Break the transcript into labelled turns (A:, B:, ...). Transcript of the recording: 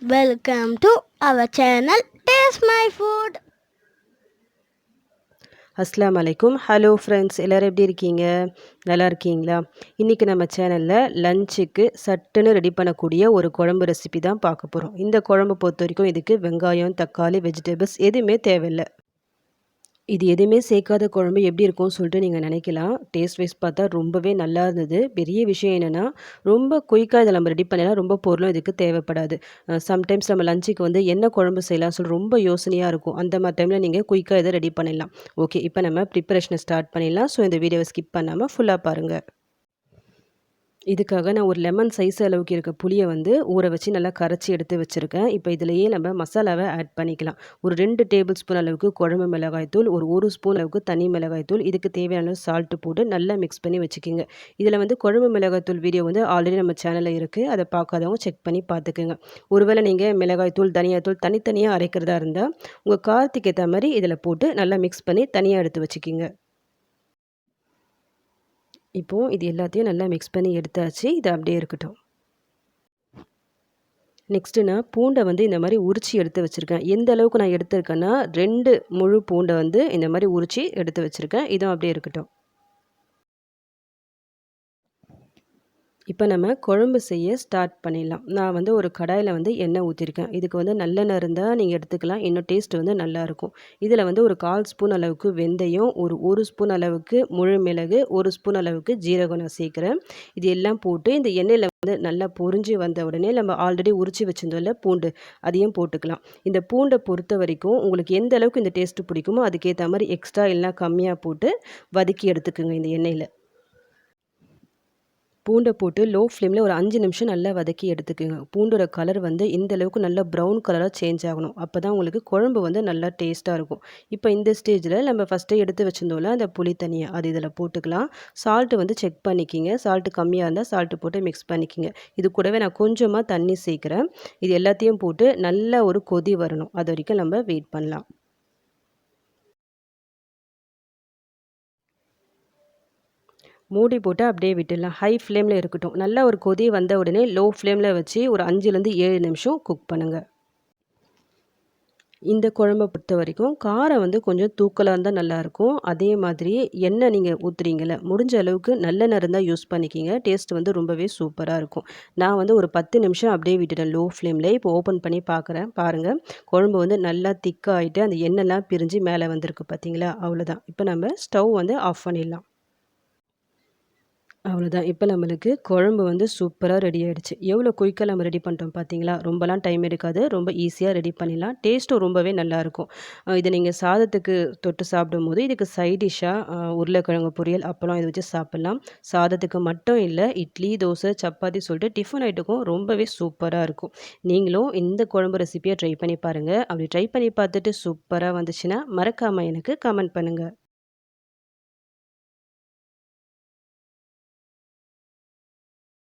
A: Welcome to our channel Taste My Food.
B: அஸ்ஸலாமு அலைக்கும். Hello friends, எல்லோரும் எப்படி இருக்கீங்க? நல்லா இருக்கீங்களா? இன்றைக்கி நம்ம சேனலில் லஞ்சுக்கு சட்டுன்னு ரெடி பண்ணக்கூடிய ஒரு குழம்பு ரெசிபி தான் பார்க்க போகிறோம். இந்த குழம்பு பொறுத்த வரைக்கும் இதுக்கு வெங்காயம், தக்காளி, வெஜிடபிள்ஸ் எதுவுமே தேவையில்லை. இது எதுவுமே சேர்க்காத குழம்பு எப்படி இருக்கும்னு சொல்லிட்டு நீங்கள் நினைக்கலாம். டேஸ்ட் வைஸ் பார்த்தா ரொம்பவே நல்லா இருந்தது. பெரிய விஷயம் என்னென்னா, ரொம்ப குயிக்காக இதை நம்ம ரெடி பண்ணலாம். ரொம்ப பொருளும் இதுக்கு தேவைப்படாது. சம்டைம்ஸ் நம்ம லஞ்சுக்கு வந்து என்ன குழம்பு செய்யலாம் சொல்லி ரொம்ப யோசனையாக இருக்கும். அந்த மாதிரி டைமில் நீங்கள் குயிக்காக இதை ரெடி பண்ணிடலாம். ஓகே, இப்போ நம்ம ப்ரிப்பரேஷனை ஸ்டார்ட் பண்ணிடலாம். ஸோ இந்த வீடியோவை ஸ்கிப் பண்ணாமல் ஃபுல்லாக பாருங்கள். இதுக்காக நான் ஒரு லெமன் சைஸ் அளவுக்கு இருக்க புளியை வந்து ஊற வச்சு நல்லா கரைச்சி எடுத்து வச்சுருக்கேன். இப்போ இதிலேயே நம்ம மசாலாவை ஆட் பண்ணிக்கலாம். ஒரு 2 டேபிள் ஸ்பூன் அளவுக்கு குழம்பு மிளகாய் தூள், ஒரு 1 ஸ்பூன் அளவுக்கு தனி மிளகாய் தூள், இதுக்கு தேவையான சால்ட்டு போட்டு நல்லா மிக்ஸ் பண்ணி வச்சுக்கிங்க. இதில் வந்து குழம்பு மிளகாய் தூள் வீடியோ வந்து ஆல்ரெடி நம்ம சேனலில் இருக்குது. அதை பார்க்காதவங்க செக் பண்ணி பார்த்துக்குங்க. ஒருவேளை நீங்கள் மிளகாய் தூள், தனியாத்தூள் தனித்தனியாக அரைக்கிறதா இருந்தால் உங்கள் காரத்துக்கு ஏற்ற மாதிரி இதில் போட்டு நல்லா மிக்ஸ் பண்ணி தனியாக எடுத்து வச்சுக்கிங்க. இப்போது இது எல்லாத்தையும் நல்லா மிக்ஸ் பண்ணி எடுத்தாச்சு. இது அப்படியே இருக்கட்டும். நெக்ஸ்ட்டு நான் பூண்டை வந்து இந்த மாதிரி உரித்து எடுத்து வச்சுருக்கேன். எந்த அளவுக்கு நான் எடுத்திருக்கேன்னா 2 முழு பூண்டை வந்து இந்த மாதிரி உரித்து எடுத்து வச்சுருக்கேன். இதுவும் அப்படியே இருக்கட்டும். இப்போ நம்ம குழம்பு செய்ய ஸ்டார்ட் பண்ணிடலாம். நான் வந்து ஒரு கடாயில் வந்து எண்ணெய் ஊற்றிருக்கேன். இதுக்கு வந்து நல்லெண்ணெய் இருந்தால் நீங்கள் எடுத்துக்கலாம். இன்னும் டேஸ்ட் வந்து நல்லாயிருக்கும். இதில் வந்து ஒரு 1/4 ஸ்பூன் அளவுக்கு வெந்தயம், ஒரு ஸ்பூன் அளவுக்கு முழு மிளகு, 1 ஸ்பூன் அளவுக்கு ஜீரகம் நான் சேர்க்குறேன். இது எல்லாம் போட்டு இந்த எண்ணெயில் வந்து நல்லா பொரிஞ்சு வந்த உடனே நம்ம ஆல்ரெடி உரித்து வச்சிருந்தோம்ல பூண்டு, அதையும் போட்டுக்கலாம். இந்த பூண்டை பொறுத்த வரைக்கும் உங்களுக்கு எந்த அளவுக்கு இந்த டேஸ்ட்டு பிடிக்குமோ அதுக்கேற்ற மாதிரி எக்ஸ்ட்ரா இல்லைனா கம்மியாக போட்டு வதக்கி எடுத்துக்குங்க இந்த எண்ணெயில். பூண்டை போட்டு லோ ஃப்ளேமில் ஒரு 5 நிமிஷம் நல்லா வதக்கி எடுத்துக்கோங்க. பூண்டோட கலர் வந்து இந்த அளவுக்கு நல்லா ப்ரௌன் கலராக சேஞ்ச் ஆகணும். அப்போ தான் உங்களுக்கு குழம்பு வந்து நல்லா டேஸ்ட்டாக இருக்கும். இப்போ இந்த ஸ்டேஜில் நம்ம ஃபஸ்ட்டே எடுத்து வச்சுருந்தோம்ல அந்த புளி தண்ணியை அது இதில் போட்டுக்கலாம். சால்ட்டு வந்து செக் பண்ணிக்கிங்க. சால்ட்டு கம்மியாக இருந்தால் சால்ட்டு போட்டு மிக்ஸ் பண்ணிக்கிங்க. இது கூடவே நான் கொஞ்சமாக தண்ணி சேர்க்குறேன். இது எல்லாத்தையும் போட்டு நல்லா ஒரு கொதி வரணும். அது வரைக்கும் நம்ம வெயிட் பண்ணலாம். மூடி போட்டு அப்படியே விட்டுடலாம். ஹை ஃப்ளேமில் இருக்கட்டும். நல்லா ஒரு கொதி வந்த உடனே லோ ஃப்ளேமில் வச்சு ஒரு 5லேருந்து 7 நிமிஷம் குக் பண்ணுங்கள். இந்த குழம்பை பொறுத்த வரைக்கும் காரம் வந்து கொஞ்சம் தூக்கலாக இருந்தால் நல்லாயிருக்கும். அதே மாதிரி எண்ணெய் நீங்கள் ஊற்றுறீங்கள முடிஞ்ச அளவுக்கு நல்லெண்ணெய் இருந்தால் யூஸ் பண்ணிக்கிங்க. டேஸ்ட் வந்து ரொம்பவே சூப்பராக இருக்கும். நான் வந்து ஒரு 10 நிமிஷம் அப்படியே விட்டுட்டேன் லோ ஃப்ளேமில். இப்போ ஓப்பன் பண்ணி பார்க்குறேன். பாருங்கள், குழம்பு வந்து நல்லா திக்காகிட்டு அந்த எண்ணெய்லாம் பிரிஞ்சு மேலே வந்திருக்கு பார்த்தீங்களா? அவ்வளோதான். இப்போ நம்ம ஸ்டவ் வந்து ஆஃப் பண்ணிடலாம். அவ்வளோதான். இப்போ நம்மளுக்கு குழம்பு வந்து சூப்பராக ரெடி ஆயிடுச்சு. எவ்வளோ குயிக்காக நம்ம ரெடி பண்ணிட்டோம் பார்த்தீங்களா? ரொம்பலாம் டைம் எடுக்காது. ரொம்ப ஈஸியாக ரெடி பண்ணிடலாம். டேஸ்ட்டும் ரொம்பவே நல்லாயிருக்கும். இதை நீங்கள் சாதத்துக்கு தொட்டு சாப்பிடும்போது இதுக்கு சைட் டிஷ்ஷாக உருளைக்கிழங்கு பொரியல், அப்பளம் இதை வச்சு சாப்பிட்லாம். சாதத்துக்கு மட்டும் இல்லை, இட்லி, தோசை, சப்பாத்தி சொல்லிட்டு டிஃபன் ஐட்டக்கும் ரொம்பவே சூப்பராக இருக்கும். நீங்களும் இந்த குழம்பு ரெசிபியை ட்ரை பண்ணி பாருங்கள். அப்படி ட்ரை பண்ணி பார்த்துட்டு சூப்பராக வந்துச்சுன்னா மறக்காமல் எனக்கு கமெண்ட் பண்ணுங்கள்.